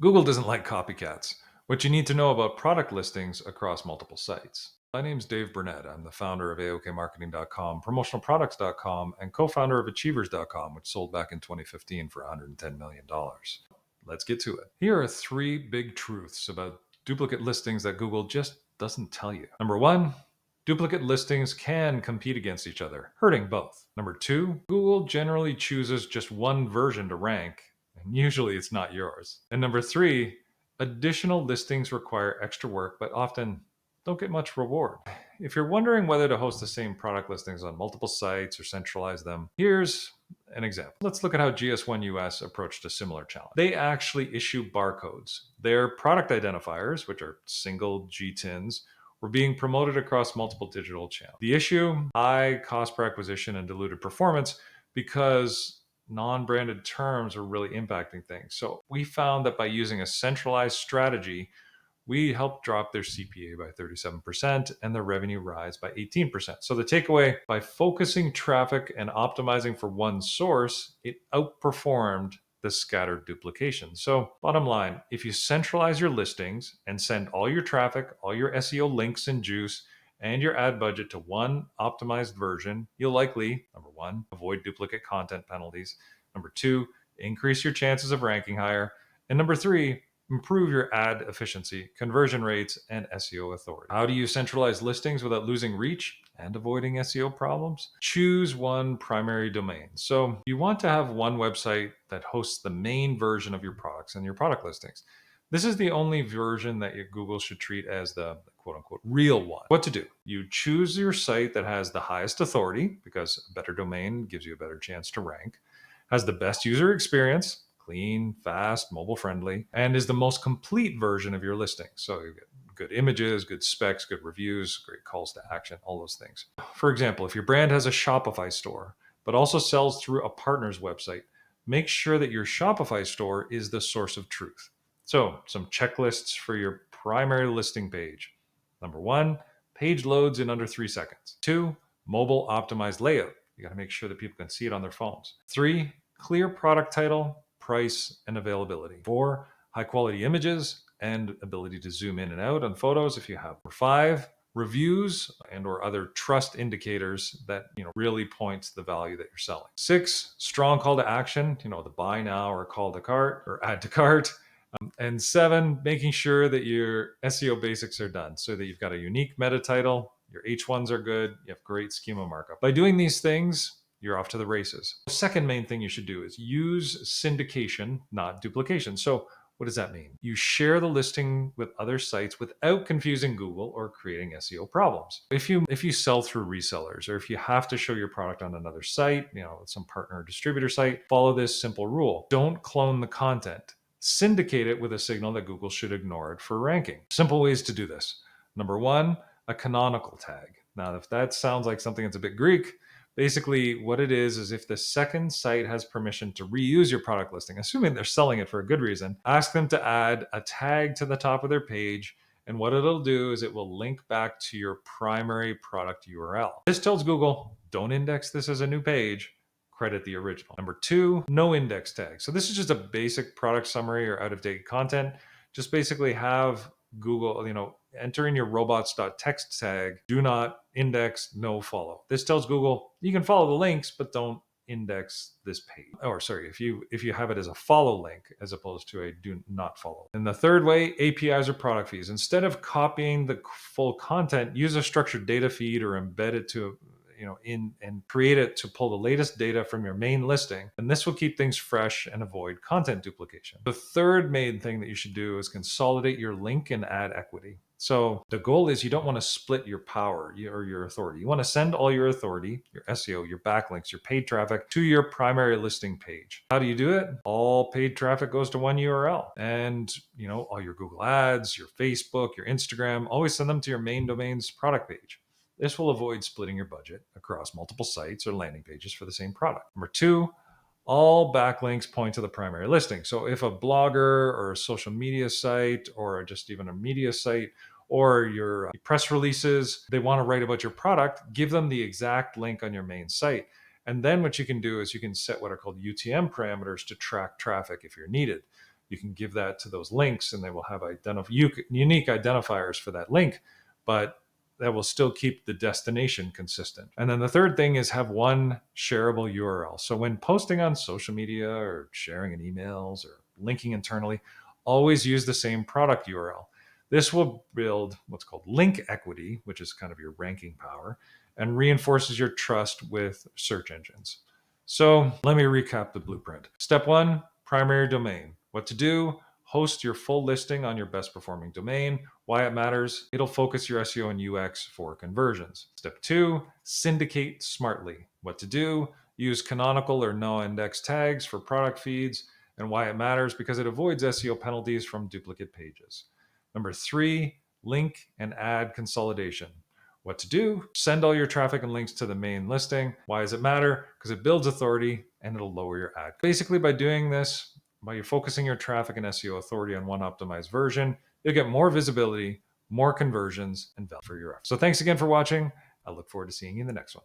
Google doesn't like copycats. What you need to know about product listings across multiple sites. My name's Dave Burnett. I'm the founder of AOKmarketing.com, promotionalproducts.com, and co-founder of Achievers.com, which sold back in 2015 for $110 million. Let's get to it. Here are three big truths about duplicate listings that Google just doesn't tell you. Number one, duplicate listings can compete against each other, hurting both. Number two, Google generally chooses just one version to rank, and usually it's not yours. And number three, additional listings require extra work, but often don't get much reward. If you're wondering whether to host the same product listings on multiple sites or centralize them, here's an example. Let's look at how GS1 US approached a similar challenge. They actually issue barcodes. Their product identifiers, which are single GTINs, were being promoted across multiple digital channels. The issue, high cost per acquisition and diluted performance because non-branded terms are really impacting things. So we found that by using a centralized strategy, we helped drop their CPA by 37% and their revenue rise by 18%. So the takeaway, by focusing traffic and optimizing for one source, it outperformed the scattered duplication. So bottom line, if you centralize your listings and send all your traffic, all your SEO links and juice, and your ad budget to one optimized version, you'll likely, number one, avoid duplicate content penalties. Number two, increase your chances of ranking higher. And number three, improve your ad efficiency, conversion rates, and SEO authority. How do you centralize listings without losing reach and avoiding SEO problems? Choose one primary domain. So you want to have one website that hosts the main version of your products and your product listings. This is the only version that your Google should treat as the quote unquote real one. What to do? You choose your site that has the highest authority because a better domain gives you a better chance to rank, has the best user experience, clean, fast, mobile friendly, and is the most complete version of your listing. So you get good images, good specs, good reviews, great calls to action, all those things. For example, if your brand has a Shopify store, but also sells through a partner's website, make sure that your Shopify store is the source of truth. So some checklists for your primary listing page. Number one, page loads in under 3 seconds. Two, mobile optimized layout. You got to make sure that people can see it on their phones. Three, clear product title, price, and availability. Four, high quality images and ability to zoom in and out on photos if you have. Five, reviews and or other trust indicators that really point to the value that you're selling. Six, strong call to action, the buy now or call to cart or add to cart. And seven, making sure that your SEO basics are done so that you've got a unique meta title, your H1s are good, you have great schema markup. By doing these things, you're off to the races. The second main thing you should do is use syndication, not duplication. So what does that mean? You share the listing with other sites without confusing Google or creating SEO problems. If you sell through resellers, or if you have to show your product on another site, some partner or distributor site, follow this simple rule. Don't clone the content. Syndicate it with a signal that Google should ignore it for ranking. Simple ways to do this. Number one, a canonical tag. Now, if that sounds like something that's a bit Greek, basically what it is if the second site has permission to reuse your product listing, assuming they're selling it for a good reason, ask them to add a tag to the top of their page. And what it'll do is it will link back to your primary product URL. This tells Google, don't index this as a new page, credit the original. Number two, no index tag. So this is just a basic product summary or out-of-date content. Just basically have Google, enter in your robots.txt tag, do not index, no follow. This tells Google you can follow the links, but don't index this page. Or sorry, if you have it as a follow link as opposed to a do not follow. And the third way, APIs or product feeds. Instead of copying the full content, use a structured data feed or embed it to and create it to pull the latest data from your main listing. And this will keep things fresh and avoid content duplication. The third main thing that you should do is consolidate your link and ad equity. So the goal is you don't want to split your power or your authority. You want to send all your authority, your SEO, your backlinks, your paid traffic to your primary listing page. How do you do it? All paid traffic goes to one URL. And all your Google ads, your Facebook, your Instagram, always send them to your main domain's product page. This will avoid splitting your budget across multiple sites or landing pages for the same product. Number two, all backlinks point to the primary listing. So if a blogger or a social media site or just even a media site or your press releases, they want to write about your product, give them the exact link on your main site. And then what you can do is you can set what are called UTM parameters to track traffic if you're needed. you can give that to those links and they will have unique identifiers for that link, but that will still keep the destination consistent. And then the third thing is have one shareable URL. So when posting on social media or sharing in emails or linking internally, always use the same product URL. This will build what's called link equity, which is kind of your ranking power, and reinforces your trust with search engines. So let me recap the blueprint. Step one, primary domain. What to do? Host your full listing on your best performing domain. Why it matters? It'll focus your SEO and UX for conversions. Step two, syndicate smartly. What to do? Use canonical or no index tags for product feeds. And why it matters? Because it avoids SEO penalties from duplicate pages. Number three, link and ad consolidation. What to do? Send all your traffic and links to the main listing. Why does it matter? Because it builds authority and it'll lower your ad. Basically, by doing this, by focusing your traffic and SEO authority on one optimized version, you'll get more visibility, more conversions, and value for your efforts. So thanks again for watching. I look forward to seeing you in the next one.